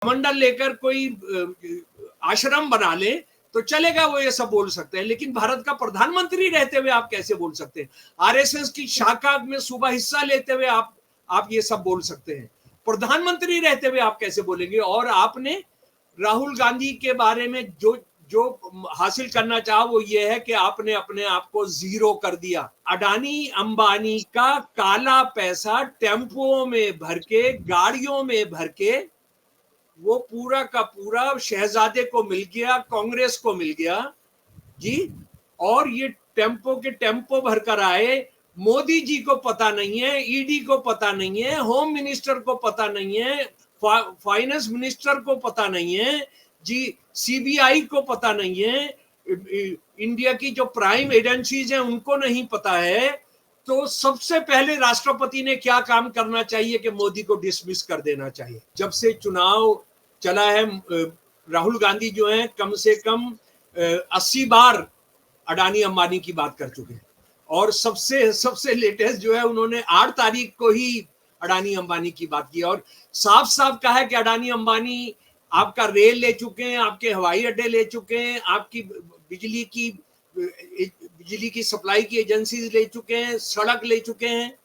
मंडल लेकर कोई आश्रम बना ले तो चलेगा, वो ये सब बोल सकते हैं, लेकिन भारत का प्रधानमंत्री रहते हुए आप कैसे बोल सकते हैं? आरएसएस की शाखा में सुबह हिस्सा लेते हुए आप ये सब बोल सकते हैं? प्रधानमंत्री रहते हुए आप कैसे बोलेंगे? और आपने राहुल गांधी के बारे में जो जो हासिल करना चाहा वो ये है कि आपने अपने आप को जीरो कर दिया। अडानी अंबानी का काला पैसा टेम्पुओं में भर के, गाड़ियों में भर के, वो पूरा का पूरा शहजादे को मिल गया, कांग्रेस को मिल गया जी। और ये टेम्पो के टेम्पो भरकर आए। मोदी जी को पता नहीं है, ईडी को पता नहीं है, होम मिनिस्टर को पता नहीं है, फाइनेंस मिनिस्टर को पता नहीं है जी, सीबीआई को पता नहीं है, इंडिया की जो प्राइम एजेंसीज हैं उनको नहीं पता है। तो सबसे पहले राष्ट्रपति ने क्या काम करना चाहिए कि मोदी को डिसमिस कर देना चाहिए। जब से चुनाव चला है, राहुल गांधी जो है कम से कम 80 बार अडानी अंबानी की बात कर चुके हैं, और सबसे लेटेस्ट जो है उन्होंने 8 तारीख को ही अडानी अंबानी की बात की, और साफ साफ कहा है कि अडानी अंबानी आपका रेल ले चुके हैं, आपके हवाई अड्डे ले चुके हैं, आपकी बिजली की सप्लाई की एजेंसी ले चुके हैं, सड़क ले चुके हैं,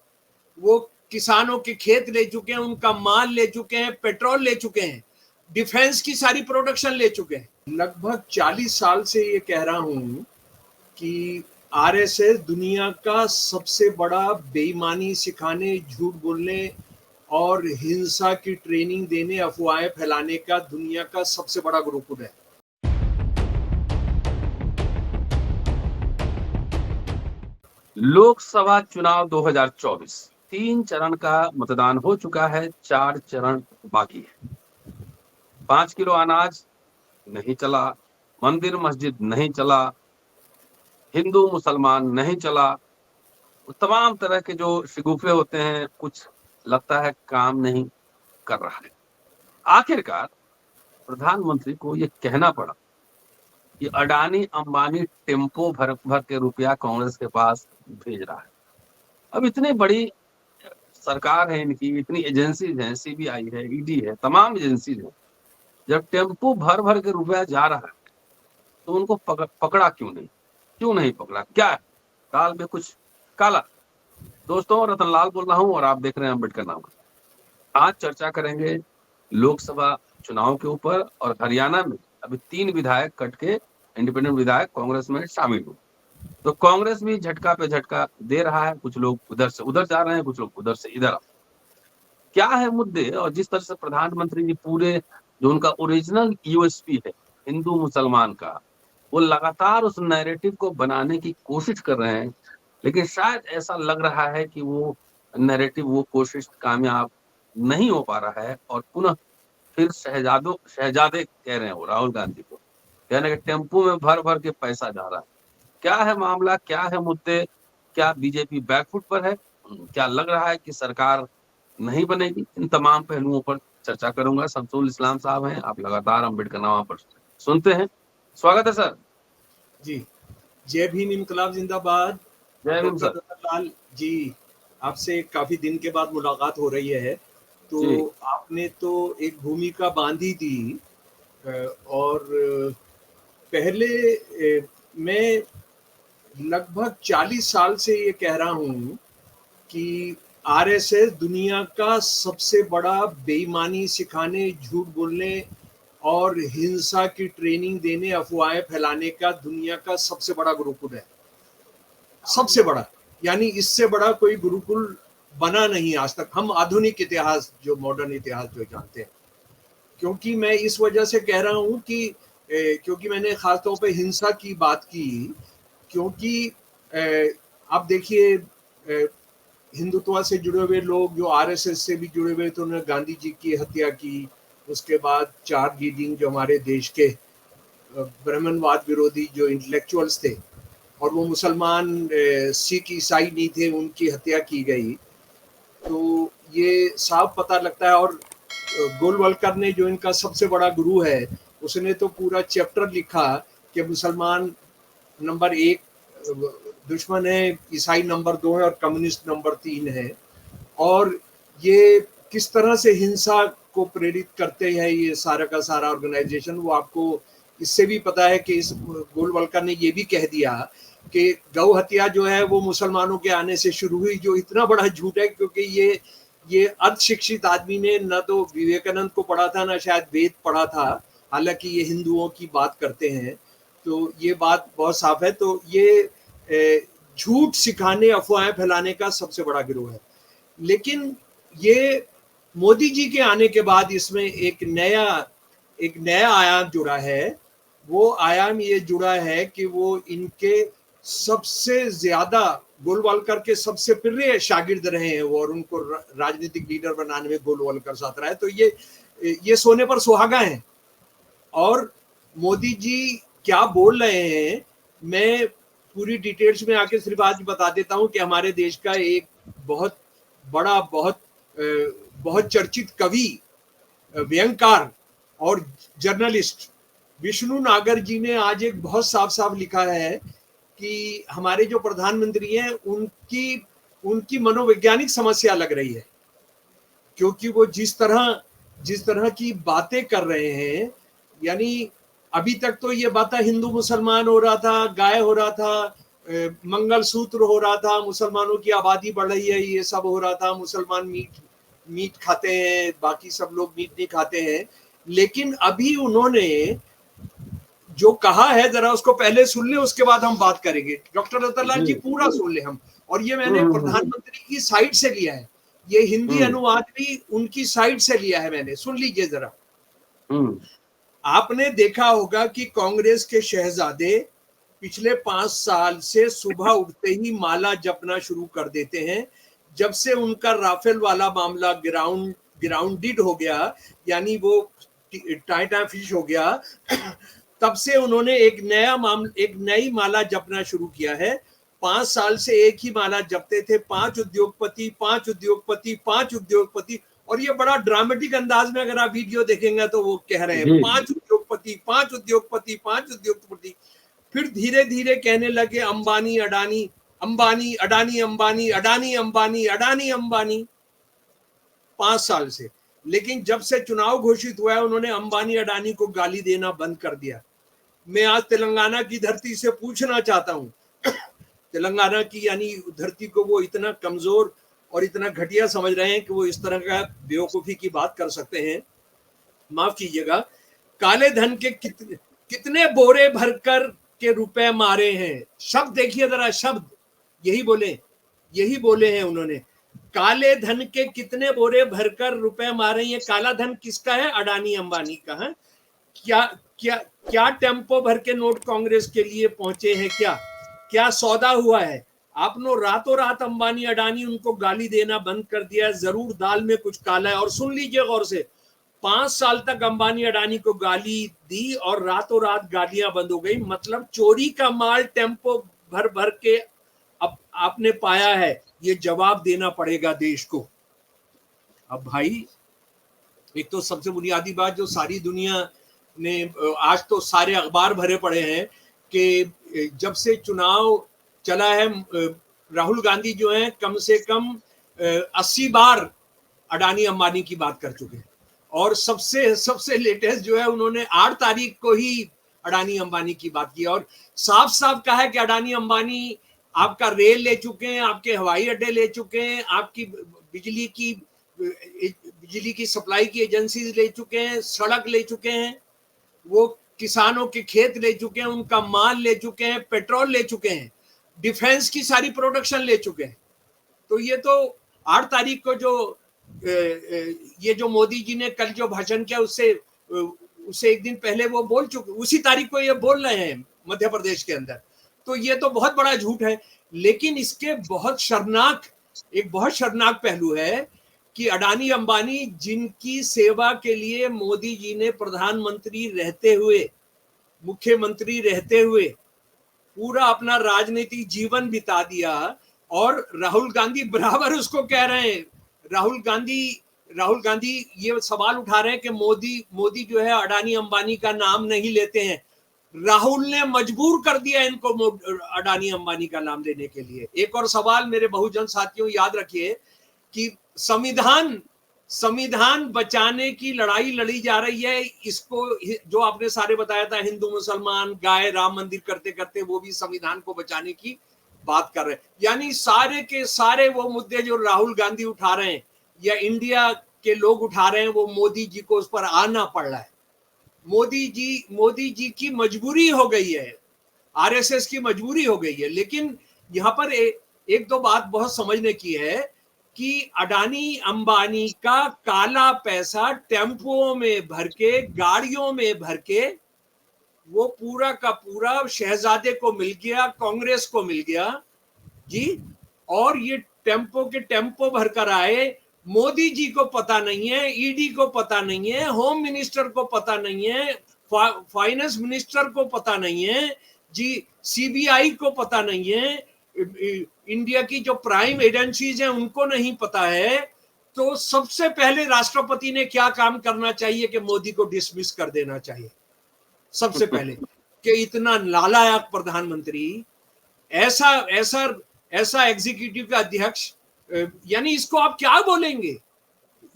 वो किसानों के खेत ले चुके हैं, उनका माल ले चुके हैं, पेट्रोल ले चुके हैं, डिफेंस की सारी प्रोडक्शन ले चुके हैं। लगभग 40 साल से ये कह रहा हूं कि आरएसएस दुनिया का सबसे बड़ा बेईमानी सिखाने, झूठ बोलने और हिंसा की ट्रेनिंग देने, अफवाहें फैलाने का दुनिया का सबसे बड़ा गुरुकुल है। लोकसभा चुनाव 2024 3 चरण का मतदान हो चुका है, 4 चरण बाकी है। 5 किलो अनाज नहीं चला, मंदिर मस्जिद नहीं चला, हिंदू मुसलमान नहीं चला, तमाम तरह के जो शिगुफे होते हैं, कुछ लगता है काम नहीं कर रहा है। आखिरकार प्रधानमंत्री को ये कहना पड़ा कि अडानी अंबानी टेम्पो भर भर के रुपया कांग्रेस के पास भेज रहा है। अब इतनी बड़ी सरकार है इनकी, इतनी एजेंसीज हैं, सीबीआई है, ईडी है, तमाम एजेंसीज हैं, जब टेम्पो भर भर के रुपया जा रहा है तो उनको पकड़ा क्यों नहीं पकड़ा? क्या है दाल में कुछ काला? दोस्तों, रतनलाल बोल रहा हूं और आप देख रहे हैं अम्बेडकर नाम। आज चर्चा करेंगे लोकसभा चुनाव के ऊपर, और हरियाणा में अभी 3 विधायक कट के इंडिपेंडेंट विधायक कांग्रेस में शामिल हुए, तो कांग्रेस भी झटका पे झटका दे रहा है। कुछ लोग उधर से उधर जा रहे हैं, कुछ लोग उधर से इधर। क्या है मुद्दे? और जिस तरह से प्रधानमंत्री जी पूरे जो उनका ओरिजिनल यूएसपी है हिंदू मुसलमान का, वो लगातार उस नैरेटिव को बनाने की कोशिश कर रहे हैं, लेकिन शायद ऐसा लग रहा है कि वो नैरेटिव, वो कोशिश कामयाब नहीं हो पा रहा है, और पुनः फिर शहजादे कह रहे हैं वो राहुल गांधी को, कहने के टेम्पो में भर भर के पैसा जा रहा है। क्या है मामला, क्या है मुद्दे? क्या बीजेपी बैकफुट पर है? क्या लग रहा है कि सरकार नहीं बनेगी? इन तमाम पहलुओं पर चर्चा करूंगा। शमसुल इस्लाम साहब हैं, आप लगातार अम्बेडकर नामा पर सुनते हैं, स्वागत है सर। जी, जय भीम, इनकलाब जिंदाबाद। जय भीम सर। लाल जी, आपसे काफी दिन के बाद मुलाकात हो रही है, तो आपने तो एक भूमिका बांधी थी, और पहले मैं लगभग 40 साल से ये कह रहा हूं कि आरएसएस दुनिया का सबसे बड़ा बेईमानी सिखाने, झूठ बोलने और हिंसा की ट्रेनिंग देने, अफवाहें फैलाने का दुनिया का सबसे बड़ा गुरुकुल है। सबसे बड़ा, यानी इससे बड़ा कोई गुरुकुल बना नहीं आज तक, हम आधुनिक इतिहास, जो मॉडर्न इतिहास जो जानते हैं। क्योंकि मैं इस वजह से कह रहा हूं कि क्योंकि मैंने खासतौर पे हिंसा की बात की, क्योंकि आप देखिए, हिंदुत्व से जुड़े हुए लोग जो आरएसएस से भी जुड़े हुए थे, उन्होंने गांधी जी की हत्या की। उसके बाद चार्ल्स गिडिंग, जो हमारे देश के ब्राह्मणवाद विरोधी जो इंटेलेक्चुअल्स थे, और वो मुसलमान, सिख, ईसाई नहीं थे, उनकी हत्या की गई। तो ये साफ पता लगता है। और गोलवलकर ने, जो इनका सबसे बड़ा गुरु है, उसने तो पूरा चैप्टर लिखा कि मुसलमान नंबर 1 दुश्मन है, ईसाई नंबर 2 है, और कम्युनिस्ट नंबर 3 है। और ये किस तरह से हिंसा आपको प्रेरित करते हैं ये सारा का सारा ऑर्गेनाइजेशन, वो आपको इससे भी पता है कि इस गोलवलकर ने ये भी कह दिया कि गौ हत्या जो है वो मुसलमानों के आने से शुरू हुई, जो इतना बड़ा झूठ है, क्योंकि ये अर्ध शिक्षित आदमी ने न तो विवेकानंद को पढ़ा था, ना शायद वेद पढ़ा था, हालांकि ये हिंदुओं की बात करते हैं, तो ये बात बहुत साफ है। तो ये झूठ सिखाने, अफवाहें फैलाने का सबसे बड़ा गिरोह है। लेकिन ये मोदी जी के आने के बाद इसमें एक नया आयाम जुड़ा है। वो आयाम ये जुड़ा है कि वो इनके सबसे ज्यादा गोलवलकर के सबसे प्रिय शागिर्द रहे हैं वो, और उनको राजनीतिक लीडर बनाने में गोलवलकर साथ रहा है। तो ये सोने पर सुहागा है। और मोदी जी क्या बोल रहे हैं, मैं पूरी डिटेल्स में आके सिर्फ आज बता देता हूं कि हमारे देश का एक बहुत बड़ा, बहुत चर्चित कवि, व्यंगकार और जर्नलिस्ट विष्णु नागर जी ने आज एक बहुत साफ साफ लिखा है कि हमारे जो प्रधानमंत्री हैं उनकी मनोवैज्ञानिक समस्या लग रही है, क्योंकि वो जिस तरह की बातें कर रहे हैं, यानी अभी तक तो ये बात हिंदू मुसलमान हो रहा था, गाय हो रहा था, मंगलसूत्र हो रहा था, मुसलमानों की आबादी बढ़ रही है, ये सब हो रहा था, मुसलमान मीट खाते हैं, बाकी सब लोग मीट नहीं खाते हैं। लेकिन अभी उन्होंने जो कहा है, जरा उसको पहले सुन ले, उसके बाद हम बात करेंगे। डॉक्टर रतनलाल जी पूरा सुन ले हम, और ये मैंने प्रधानमंत्री की साइट से लिया है, ये हिंदी अनुवाद भी उनकी साइट से लिया है मैंने, सुन लीजिए जरा। आपने देखा होगा कि कांग्रेस के शहजादे पिछले 5 साल से सुबह उठते ही माला जपना शुरू कर देते हैं। जब से उनका राफेल वाला मामला ग्राउंडेड हो गया, यानी वो टाइटा फिश हो गया, तब से उन्होंने एक नई माला जपना शुरू किया है। 5 साल से एक ही माला जपते थे, 5 उद्योगपति, 5 उद्योगपति, 5 उद्योगपति। और ये बड़ा ड्रामेटिक अंदाज में अगर आप वीडियो देखेंगे तो वो कह रहे हैं 5 उद्योगपति, 5 उद्योगपति, 5 उद्योगपति। फिर धीरे धीरे कहने लगे अंबानी अडानी, अंबानी अडानी, अंबानी अडानी, अंबानी अडानी, अंबानी, 5 साल से। लेकिन जब से चुनाव घोषित हुआ है, उन्होंने अंबानी अडानी को गाली देना बंद कर दिया। मैं आज तेलंगाना की धरती से पूछना चाहता हूं, तेलंगाना की यानी धरती को वो इतना कमजोर और इतना घटिया समझ रहे हैं कि वो इस तरह का बेवकूफी की बात कर सकते हैं। माफ कीजिएगा, काले धन के कितने बोरे भरकर के रुपए मारे हैं। शब्द देखिए जरा, शब्द यही बोले हैं उन्होंने। काले धन के कितने बोरे भरकर रुपए मारे। ये काला धन किसका है? अडानी अंबानी का है। क्या टेम्पो भर के नोट कांग्रेस के लिए पहुंचे हैं? क्या सौदा हुआ है? आपने रातों रात अंबानी अडानी उनको गाली देना बंद कर दिया। जरूर दाल में कुछ काला है। और सुन लीजिए गौर से, 5 साल तक अंबानी अडानी को गाली दी और रातों रात गालियां बंद हो गई। मतलब चोरी का माल टेम्पो भर भर के आपने पाया है। ये जवाब देना पड़ेगा देश को। अब भाई, एक तो सबसे बुनियादी बात जो सारी दुनिया ने, आज तो सारे अखबार भरे पड़े हैं कि जब से चुनाव चला है, राहुल गांधी जो है कम से कम 80 बार अडानी अंबानी की बात कर चुके हैं। और सबसे लेटेस्ट जो है, उन्होंने 8 तारीख को ही अडानी अंबानी की बात की और साफ साफ कहा है कि अडानी अंबानी आपका रेल ले चुके हैं, आपके हवाई अड्डे ले चुके हैं, आपकी बिजली की सप्लाई की एजेंसीज ले चुके हैं, सड़क ले चुके हैं, वो किसानों के खेत ले चुके हैं, उनका माल ले चुके हैं, पेट्रोल ले चुके हैं, डिफेंस की सारी प्रोडक्शन ले चुके हैं। तो ये तो 8 तारीख को ये जो मोदी जी ने कल जो भाषण किया, उससे एक दिन पहले वो बोल चुके, उसी तारीख को ये बोल रहे हैं मध्य प्रदेश के अंदर। तो ये तो बहुत बड़ा झूठ है। लेकिन इसके एक बहुत शर्मनाक पहलू है कि अडानी अंबानी, जिनकी सेवा के लिए मोदी जी ने प्रधानमंत्री रहते हुए, मुख्यमंत्री रहते हुए पूरा अपना राजनीतिक जीवन बिता दिया, और राहुल गांधी बराबर उसको कह रहे हैं। राहुल गांधी ये सवाल उठा रहे हैं कि मोदी जो है अडानी अंबानी का नाम नहीं लेते हैं। राहुल ने मजबूर कर दिया इनको अडानी अंबानी का नाम लेने के लिए। एक और सवाल मेरे बहुजन साथियों, याद रखिए कि संविधान संविधान बचाने की लड़ाई लड़ी जा रही है। इसको जो आपने सारे बताया था, हिंदू मुसलमान गाय राम मंदिर करते करते वो भी संविधान को बचाने की बात कर रहे हैं। यानी सारे के सारे वो मुद्दे जो राहुल गांधी उठा रहे हैं या इंडिया के लोग उठा रहे हैं, वो मोदी जी को उस पर आना पड़ रहा है। मोदी जी की मजबूरी हो गई है, आरएसएस की मजबूरी हो गई है। लेकिन यहाँ पर एक दो बात बहुत समझने की है कि अडानी अंबानी का काला पैसा टेम्पुओं में भर के, गाड़ियों में भर के, वो पूरा का पूरा शहजादे को मिल गया, कांग्रेस को मिल गया जी। और ये टेम्पो के टेम्पो भरकर आए। मोदी जी को पता नहीं है, ईडी को पता नहीं है, होम मिनिस्टर को पता नहीं है, फाइनेंस मिनिस्टर को पता नहीं है जी, सीबीआई को पता नहीं है, इंडिया की जो प्राइम एजेंसीज हैं उनको नहीं पता है। तो सबसे पहले राष्ट्रपति ने क्या काम करना चाहिए कि मोदी को डिसमिस कर देना चाहिए सबसे पहले, कि इतना नालायक प्रधानमंत्री, ऐसा ऐसा ऐसा एग्जीक्यूटिव का अध्यक्ष, यानी इसको आप क्या बोलेंगे।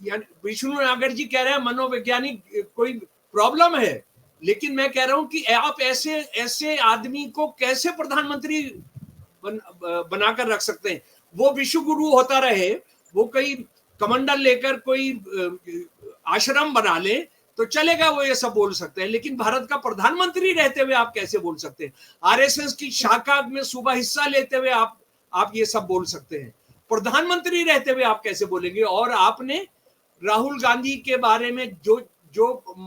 यानी विष्णु नागर जी कह रहे हैं मनोवैज्ञानिक कोई प्रॉब्लम है, लेकिन मैं कह रहा हूं कि आप ऐसे आदमी को कैसे प्रधानमंत्री बनाकर रख सकते हैं। वो विश्व गुरु होता रहे, वो कोई कमंडल लेकर कोई आश्रम बना ले तो चलेगा, वो ये सब बोल सकते हैं। लेकिन भारत का प्रधानमंत्री रहते हुए आप कैसे बोल सकते हैं। आरएसएस की शाखा में सुबह हिस्सा लेते हुए आप ये सब बोल सकते हैं। प्रधानमंत्री रहते हुए आप कैसे बोलेंगे। और आपने राहुल गांधी के बारे में जो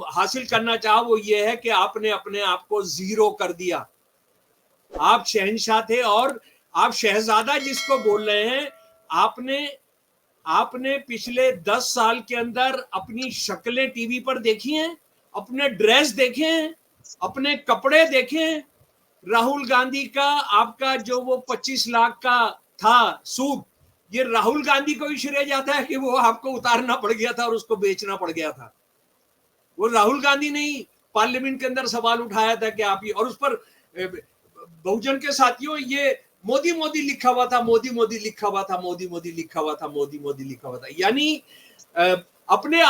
हासिल करना चाहा वो ये है कि आपने अपने आप को जीरो कर दिया। आप शहंशाह थे और आप शहजादा जिसको बोल रहे हैं, आपने पिछले 10 साल के अंदर अपनी शक्लें टीवी पर देखी हैं, अपने ड्रेस देखे हैं, अपने कपड़े देखे हैं। राहुल गांधी का आपका जो वो 25 लाख का था सूट, ये राहुल गांधी को ही श्रेय जाता है कि वो आपको उतारना पड़ गया था और उसको बेचना पड़ गया था। वो राहुल गांधी ने ही पार्लियामेंट के अंदर सवाल उठाया था कि आप ये, और उस पर बहुजन के साथियों ये मोदी मोदी लिखा हुआ था, मोदी मोदी लिखा हुआ था, मोदी मोदी लिखा हुआ था, मोदी मोदी लिखा हुआ था। यानी अपने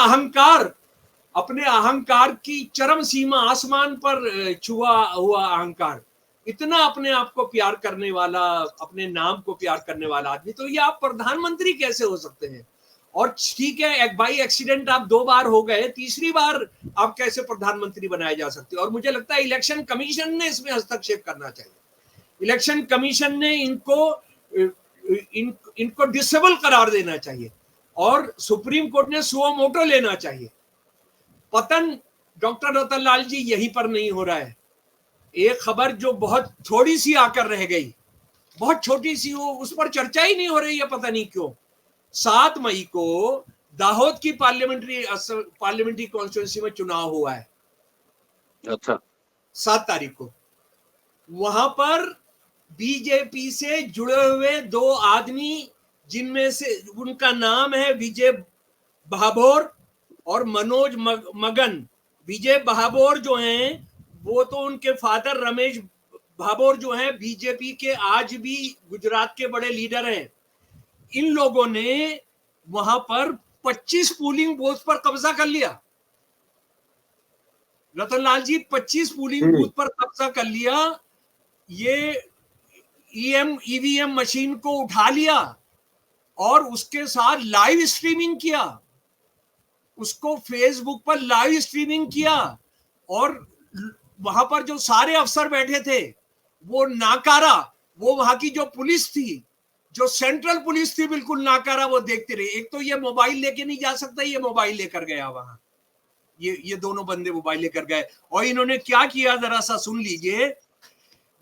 अहंकार की चरम सीमा, आसमान पर छुआ हुआ अहंकार, इतना अपने आप को प्यार करने वाला, अपने नाम को प्यार करने वाला आदमी, तो ये आप प्रधानमंत्री कैसे हो सकते हैं। और ठीक है, एक बाई एक्सीडेंट आप 2 बार हो गए, तीसरी बार आप कैसे प्रधानमंत्री बनाए जा सकते हो। और मुझे लगता है इलेक्शन कमीशन ने इसमें हस्तक्षेप करना चाहिए। इलेक्शन कमीशन ने इनको डिसेबल करार देना चाहिए और सुप्रीम कोर्ट ने सुओ मोटो लेना चाहिए। पतन डॉक्टर रतनलाल जी यहीं पर नहीं हो रहा है। एक खबर जो बहुत थोड़ी सी आकर रह गई, बहुत छोटी सी, वो उस पर चर्चा ही नहीं हो रही है, पता नहीं क्यों। 7 मई को दाहोद की पार्लियामेंट्री कॉन्स्टिट्यूंसी में चुनाव हुआ है। अच्छा, 7 तारीख को वहां पर बीजेपी से जुड़े हुए 2 आदमी, जिनमें से उनका नाम है विजय भाभोर और मनोज मगन। विजय भाभोर जो हैं वो तो उनके फादर रमेश भाभोर जो हैं बीजेपी के आज भी गुजरात के बड़े लीडर हैं। इन लोगों ने वहां पर 25 पोलिंग बूथ पर कब्जा कर लिया। रतनलाल जी 25 पोलिंग बूथ पर कब्जा कर लिया। ये ईवीएम मशीन को उठा लिया और उसके साथ लाइव स्ट्रीमिंग किया, उसको फेसबुक पर लाइव स्ट्रीमिंग किया। और वहां पर जो सारे अफसर बैठे थे वो नाकारा, वो वहां की जो पुलिस थी, जो सेंट्रल पुलिस थी, बिल्कुल नाकारा वो देखते रहे। एक तो ये मोबाइल लेके नहीं जा सकता, ये मोबाइल लेकर गया वहां, ये दोनों बंदे मोबाइल लेकर गए। और इन्होंने क्या किया जरा सा सुन लीजिए।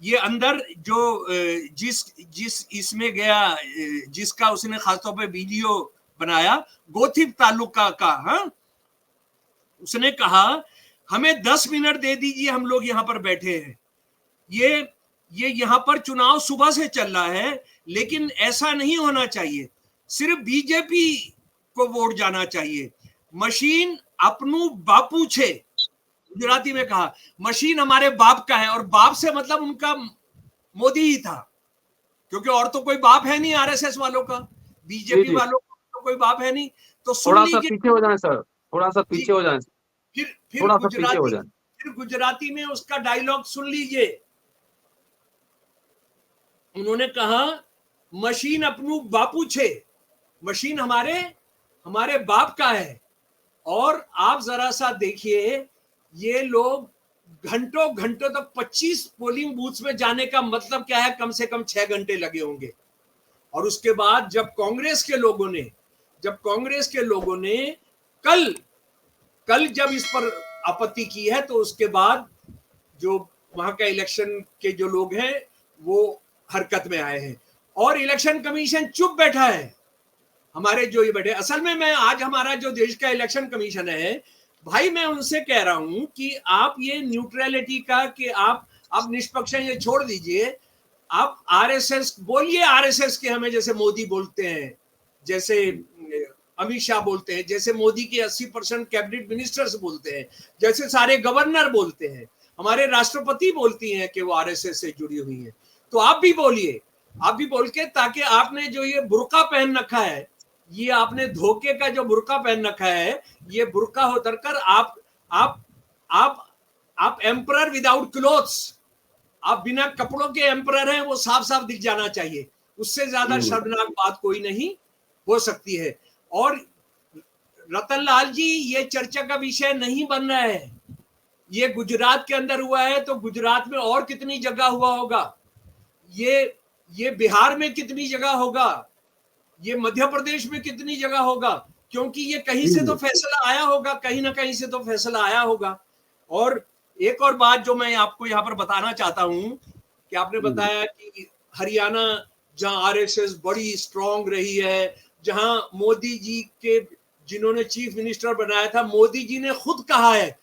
ये अंदर जो जिस इसमें गया, जिसका उसने खासतौर पे वीडियो बनाया, गोथिप तालुका का, हाँ, उसने कहा हमें 10 मिनट दे दीजिए, हम लोग यहाँ पर बैठे हैं। ये यहाँ पर चुनाव सुबह से चल रहा है, लेकिन ऐसा नहीं होना चाहिए। सिर्फ बीजेपी को वोट जाना चाहिए। मशीन अपनू बापू छे, गुजराती में कहा, मशीन हमारे बाप का है। और बाप से मतलब उनका मोदी ही था, क्योंकि और तो कोई बाप है नहीं आरएसएस वालों का। बीजेपी वालों का तो तो कोई बाप है नहीं, तो सुन थोड़ा सा लीजिए। पीछे हो जाए सर, थोड़ा सा जी, पीछे हो जाए, फिर थोड़ा सा पीछे हो गुजराती, जाए। फिर गुजराती में उसका डायलॉग सुन लीजिए। उन्होंने कहा, मशीन अपनू बापू छे, मशीन हमारे हमारे बाप का है। और आप जरा सा देखिए, ये लोग घंटों घंटों तक 25 पोलिंग बूथ्स में जाने का मतलब क्या है, कम से कम 6 घंटे लगे होंगे। और उसके बाद जब कांग्रेस के लोगों ने कल कल जब इस पर आपत्ति की है, तो उसके बाद जो वहां का इलेक्शन के जो लोग हैं वो हरकत में आए हैं, और इलेक्शन कमीशन चुप बैठा है। हमारे जो ये बैठे, असल में मैं आज हमारा जो देश का इलेक्शन कमीशन है भाई, मैं उनसे कह रहा हूं कि आप ये न्यूट्रलिटी का, कि आप निष्पक्ष ये छोड़ दीजिए। आप आरएसएस बोलिए, आरएसएस के हमें जैसे मोदी बोलते हैं, जैसे अमित शाह बोलते हैं, जैसे मोदी के 80% कैबिनेट मिनिस्टर्स बोलते हैं, जैसे सारे गवर्नर बोलते हैं, हमारे राष्ट्रपति बोलती हैं कि वो आरएसएस से जुड़ी हुई हैं। तो आप भी बोलिए, आप भी बोल के, ताकि आपने जो ये बुर्का पहन रखा है, ये आपने धोखे का जो बुर्का पहन रखा है, ये बुर्का उतर कर आप आप आप एम्परर विदाउट क्लोथ्स, आप बिना कपड़ों के एम्परर हैं, वो साफ साफ दिख जाना चाहिए। उससे ज्यादा शर्मनाक बात कोई नहीं हो सकती है। और रतन लाल जी, ये चर्चा का विषय नहीं बन रहा है। ये गुजरात के अंदर हुआ है, तो गुजरात में और कितनी जगह हुआ होगा, ये बिहार में कितनी जगह होगा, ये मध्य प्रदेश में कितनी जगह होगा, क्योंकि ये कहीं से तो फैसला आया होगा, कहीं ना कहीं से तो फैसला आया होगा। और एक और बात जो मैं आपको यहाँ पर बताना चाहता हूं, कि आपने बताया कि हरियाणा, जहां आरएसएस बड़ी स्ट्रांग रही है, जहां मोदी जी के, जिन्होंने चीफ मिनिस्टर बनाया था, मोदी जी ने खुद कहा है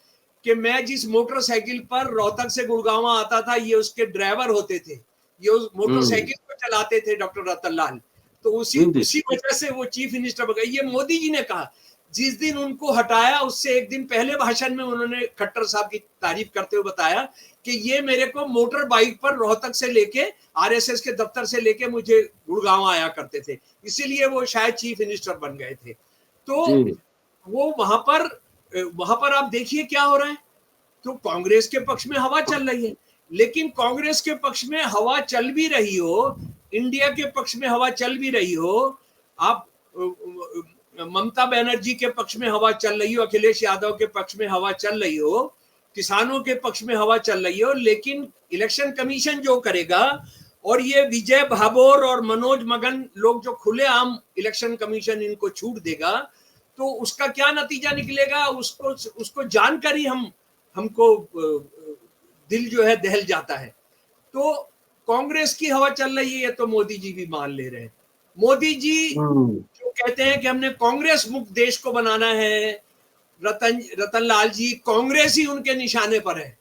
कि मैं जिस मोटरसाइकिल पर रोहतक से गुड़गांव आता था, ये उसके ड्राइवर होते थे, ये उस मोटरसाइकिल को चलाते थे डॉक्टर रतन लाल। तो उसी वजह से वो चीफ मिनिस्टर बन गए, ये मोदी जी ने कहा। जिस दिन उनको हटाया, उससे एक दिन पहले भाषण में उन्होंने खट्टर साहब की तारीफ करते हुए बताया कि ये मेरे को मोटर बाइक पर रोहतक से लेके, आरएसएस के दफ्तर से लेके मुझे गुड़गांव आया करते थे, इसीलिए वो शायद चीफ मिनिस्टर बन गए थे। तो वो वहां पर आप देखिए क्या हो रहा है। तो कांग्रेस के पक्ष में हवा चल रही है, लेकिन कांग्रेस के पक्ष में हवा चल भी रही हो, इंडिया के पक्ष में हवा चल भी रही हो, आप ममता बनर्जी के पक्ष में हवा चल रही हो, अखिलेश यादव के पक्ष में हवा चल रही हो, किसानों के पक्ष में हवा चल रही हो, लेकिन इलेक्शन कमीशन जो करेगा, और ये विजय भाभोर और मनोज मगन लोग जो खुलेआम इलेक्शन कमीशन इनको छूट देगा, तो उसका क्या नतीजा निकलेगा, उसको जानकर ही हमको दिल जो है दहल जाता है। तो कांग्रेस की हवा चल रही है, तो मोदी जी भी मान ले रहे हैं। मोदी जी जो कहते हैं कि हमने कांग्रेस मुक्त देश को बनाना है, रतन लाल जी, कांग्रेस ही उनके निशाने पर है।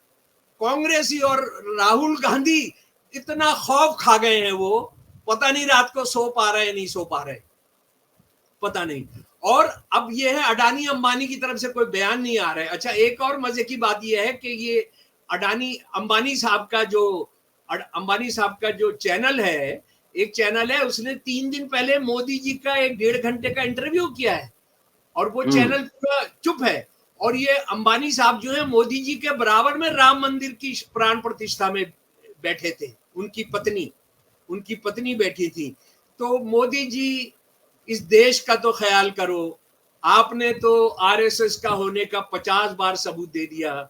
कांग्रेस ही, और राहुल गांधी इतना खौफ खा गए हैं, वो पता नहीं रात को सो पा रहे हैं नहीं सो पा रहे, पता नहीं। और अब ये है, अडानी अंबानी की तरफ से कोई बयान नहीं आ रहा है। अच्छा, एक और मजे की बात ये है कि ये अंबानी साहब का जो चैनल है, एक चैनल है, उसने 3 दिन पहले मोदी जी का 1-1.5 घंटे का इंटरव्यू किया है, और वो चैनल पूरा चुप है। और ये अंबानी साहब जो है, मोदी जी के बराबर में राम मंदिर की प्राण प्रतिष्ठा में बैठे थे, उनकी पत्नी बैठी थी। तो मोदी जी, इस देश का तो ख्याल करो। आपने तो आरएसएस का होने का 50 बार सबूत दे दिया।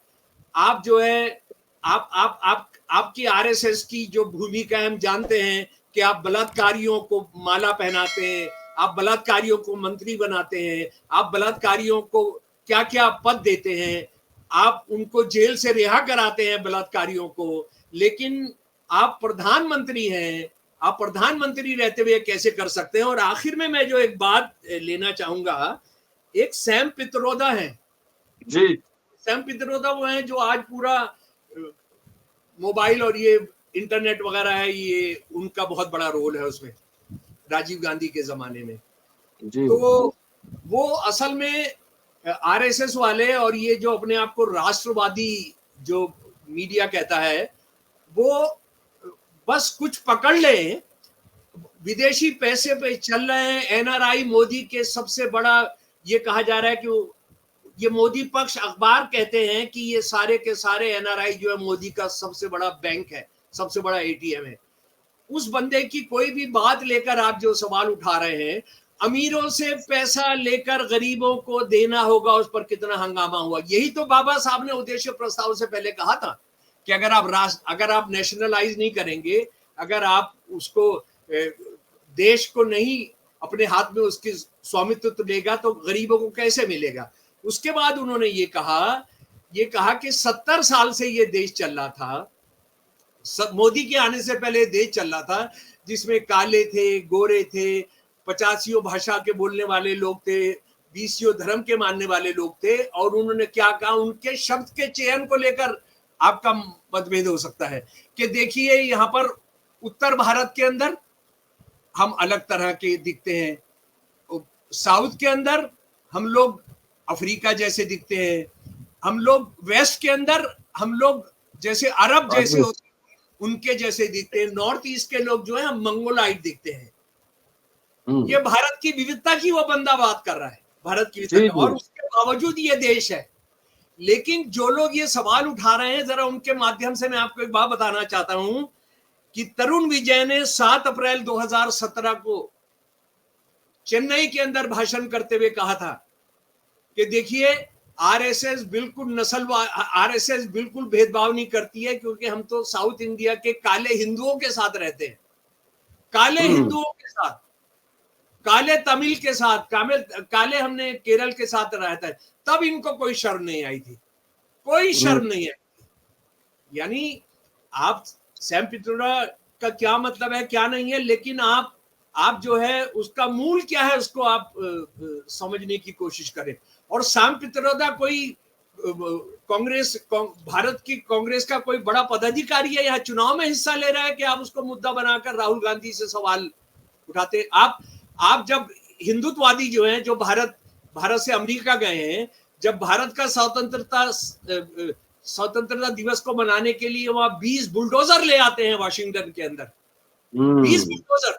आप जो है, आपकी आरएसएस की जो भूमिका है हम जानते हैं, कि आप बलात्कारियों को माला पहनाते हैं, आप बलात्कारियों को मंत्री बनाते हैं, आप बलात्कारियों को क्या क्या पद देते हैं, आप उनको जेल से रिहा कराते हैं बलात्कारियों को, लेकिन आप प्रधानमंत्री हैं, आप प्रधानमंत्री रहते हुए कैसे कर सकते हैं। और आखिर में मैं जो एक बात लेना चाहूंगा, एक सैम पित्रोदा है जी, सैम पित्रोदा, वो है जो आज पूरा मोबाइल और ये इंटरनेट वगैरह है, ये उनका बहुत बड़ा रोल है उसमें, राजीव गांधी के जमाने में। तो वो असल में आरएसएस वाले, और ये जो अपने आप को राष्ट्रवादी जो मीडिया कहता है, वो बस कुछ पकड़ ले, विदेशी पैसे पे चल रहे हैं। एनआरआई मोदी के सबसे बड़ा, ये कहा जा रहा है कि ये मोदी पक्ष अखबार कहते हैं कि ये सारे के सारे एनआरआई जो है मोदी का सबसे बड़ा बैंक है, सबसे बड़ा एटीएम है। उस बंदे की कोई भी बात लेकर आप जो सवाल उठा रहे हैं, अमीरों से पैसा लेकर गरीबों को देना होगा, उस पर कितना हंगामा हुआ। यही तो बाबा साहब ने उद्देश्य प्रस्ताव से पहले कहा था कि अगर आप नेशनलाइज नहीं करेंगे, अगर आप उसको देश को नहीं अपने हाथ में उसकी स्वामित्व तो लेगा तो गरीबों को कैसे मिलेगा। उसके बाद उन्होंने ये कहा कि 70 साल से ये देश चल रहा था, मोदी के आने से पहले देश चल रहा था जिसमें काले थे, गोरे थे, 85 भाषा के बोलने वाले लोग थे, 20 धर्म के मानने वाले लोग थे। और उन्होंने क्या कहा, उनके शब्द के चयन को लेकर आपका मतभेद हो सकता है कि देखिए यहाँ पर उत्तर भारत के अंदर हम अलग तरह के दिखते हैं, साउथ के अंदर हम लोग अफ्रीका जैसे दिखते हैं, हम लोग वेस्ट के अंदर हम लोग जैसे अरब जैसे होते हैं उनके जैसे दिखते हैं, नॉर्थ ईस्ट के लोग जो है हम मंगोलाइट दिखते हैं। ये भारत की विविधता की वो बंदा बात कर रहा है, भारत की विविधता, और उसके बावजूद ये देश है। लेकिन जो लोग ये सवाल उठा रहे हैं, जरा उनके माध्यम से मैं आपको एक बात बताना चाहता हूं कि तरुण विजय ने 7 अप्रैल 2017 को चेन्नई के अंदर भाषण करते हुए कहा था कि देखिए आरएसएस बिल्कुल भेदभाव नहीं करती है, क्योंकि हम तो साउथ इंडिया के काले हिंदुओं के साथ रहते हैं, काले हिंदुओं के साथ, काले तमिल के साथ, काले हमने केरल के साथ रहता है। तब इनको कोई शर्म नहीं आई थी, कोई शर्म नहीं आई थी। यानी आप सैम पित्रोदा का क्या मतलब है क्या नहीं है, लेकिन आप जो है उसका मूल क्या है उसको आप समझने की कोशिश करें। और सैम पित्रोदा कोई भारत की कांग्रेस का कोई बड़ा पदाधिकारी है, यहाँ चुनाव में हिस्सा ले रहा है कि आप उसको मुद्दा बनाकर राहुल गांधी से सवाल उठाते। आप जब हिंदुत्ववादी जो हैं, जो भारत से अमेरिका गए हैं, जब भारत का स्वतंत्रता दिवस को मनाने के लिए वहां 20 बुलडोजर ले आते हैं वाशिंगटन के अंदर, 20 बुलडोजर,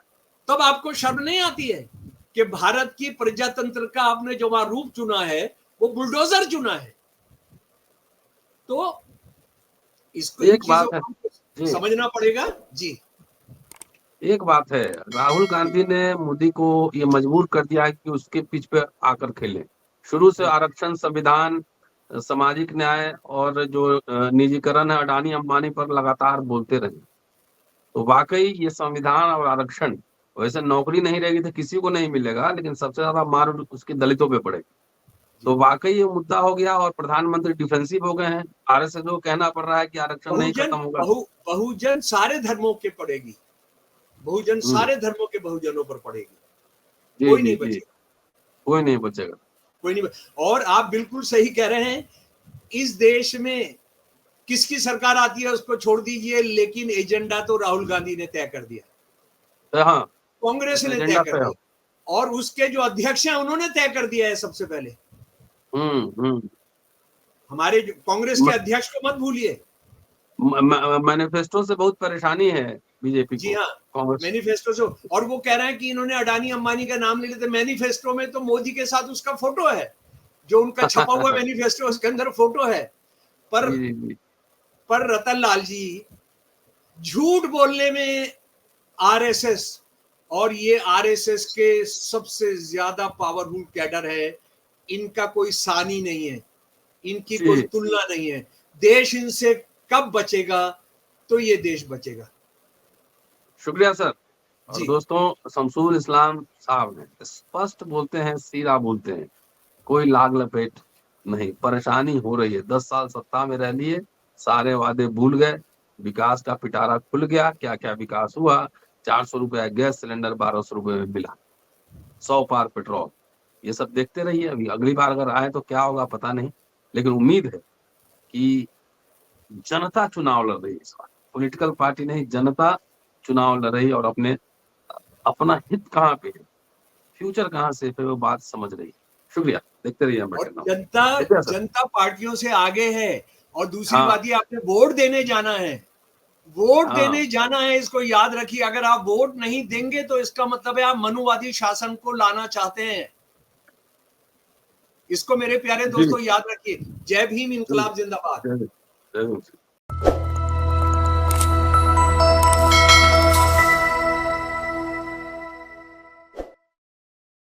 तब आपको शर्म नहीं आती है कि भारत की प्रजातंत्र का आपने जो वहां रूप चुना है वो बुलडोजर चुना है। तो इसको एक बात है समझना पड़ेगा जी। एक बात है, राहुल गांधी ने मोदी को ये मजबूर कर दिया है कि उसके पिच पे आकर खेले। शुरू से आरक्षण, संविधान, सामाजिक न्याय और जो निजीकरण है अडानी अंबानी पर लगातार बोलते रहे। तो वाकई ये संविधान और आरक्षण, वैसे नौकरी नहीं रहेगी तो किसी को नहीं मिलेगा, लेकिन सबसे ज्यादा मार उसके दलितों पे पड़ेगी। तो वाकई ये मुद्दा हो गया और प्रधानमंत्री डिफेंसिव हो गए हैं। आरएसएस को कहना पड़ रहा है कि आरक्षण नहीं खत्म होगा। बहुजन सारे धर्मों के पड़ेगी, बहुजन सारे धर्मों के बहुजनों पर पड़ेगी, कोई नहीं बचेगा, कोई नहीं बचेगा, कोई नहीं। और आप बिल्कुल सही कह रहे हैं, इस देश में किसकी सरकार आती है उसको छोड़ दीजिए, लेकिन एजेंडा तो राहुल गांधी ने तय कर दिया, हाँ, कांग्रेस ने तय कर दिया, और उसके जो अध्यक्ष हैं उन्होंने तय कर दिया है सबसे पहले। हमारे कांग्रेस के अध्यक्ष को मत भूलिए। मैनिफेस्टो से बहुत परेशानी है बीजेपी को। जी हाँ, मैनिफेस्टो से। और वो कह रहे हैं कि इन्होंने अडानी अंबानी का नाम ले लेते। मैनिफेस्टो में तो मोदी के साथ उसका फोटो है, जो उनका छपा हुआ मैनिफेस्टो उसके अंदर फोटो है। पर रतन लाल जी, झूठ बोलने में आरएसएस, और ये आरएसएस के सबसे ज्यादा पावरफुल कैडर है, इनका कोई सानी नहीं है, इनकी कोई तुलना नहीं है। देश इनसे कब बचेगा? तो ये देश बचेगा। शुक्रिया सर। और दोस्तों, शमसूल इस्लाम साहब ने स्पष्ट बोलते हैं, सीधा बोलते हैं, कोई लाग लपेट नहीं। परेशानी हो रही है, 10 साल सत्ता में रह लिए, सारे वादे भूल गए, विकास का पिटारा खुल गया। क्या क्या विकास हुआ? 400 रुपए गैस सिलेंडर 1200 रुपए में मिला, 100 पार पेट्रोल। ये सब देखते रहिए। अभी अगली बार अगर आए तो क्या होगा पता नहीं, लेकिन उम्मीद है कि जनता चुनाव लड़ रही है इस बार, पॉलिटिकल पार्टी नहीं, जनता चुनाव लड़ रही और अपना हित कहाँ पे है, फ्यूचर कहाँ से है, वो बात समझ रही है। शुक्रिया, देखते रहिए। जनता पार्टियों से आगे है। और दूसरी बात, ये आपने वोट देने जाना है, वोट हाँ। देने जाना है, इसको याद रखिए। अगर आप वोट नहीं देंगे तो इसका मतलब है आप मनुवादी शासन को लाना चाहते हैं। इसको मेरे प्यारे जी दोस्तों याद रखिए। जय भीम, जी इंकलाब जिंदाबाद। जरूर जरूर।